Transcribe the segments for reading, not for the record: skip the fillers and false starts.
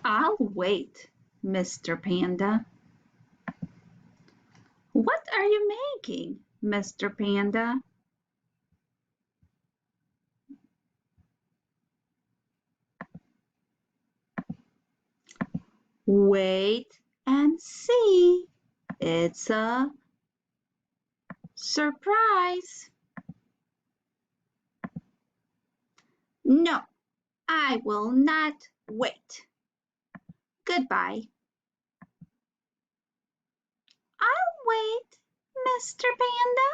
I'll wait, Mr. Panda. What are you making, Mr. Panda? Wait and see. It's a surprise. No, I will not wait. Goodbye. I'll wait, Mr. Panda.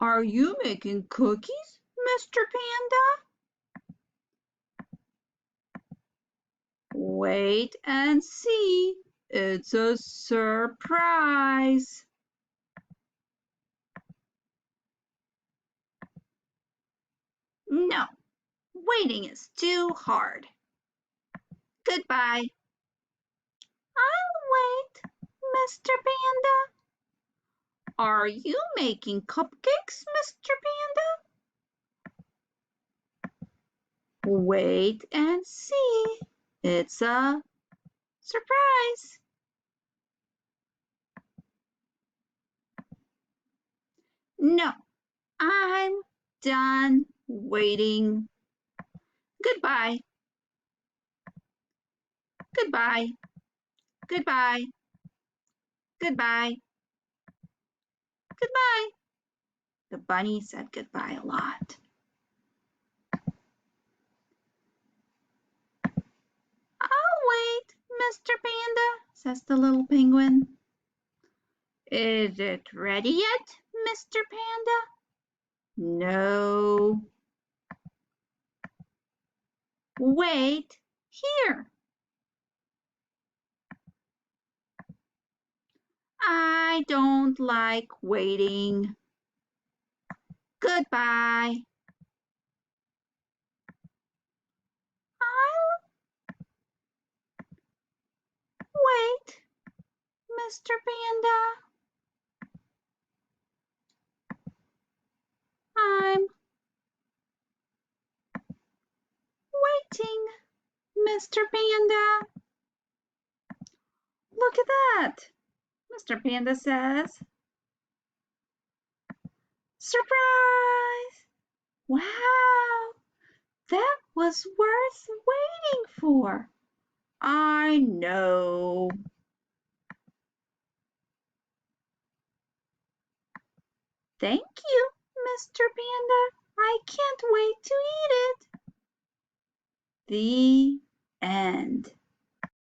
Are you making cookies, Mr. Panda? Wait and see. It's a surprise. No, waiting is too hard. Goodbye. I'll wait, Mr. Panda. Are you making cupcakes, Mr. Panda? Wait and see. It's a surprise. No, I'm done waiting. Goodbye. Goodbye. Goodbye. Goodbye. Goodbye. The bunny said goodbye a lot. I'll wait, Mr. Panda, says the little penguin. Is it ready yet, Mr. Panda? No. Wait here. I don't like waiting. Goodbye. I'll wait, Mr. Panda. I'm waiting, Mr. Panda. Look at that, Mr. Panda says. Surprise! Wow, that was worth waiting for. I know. Thank you, Mr. Panda. I can't wait to eat it. The end.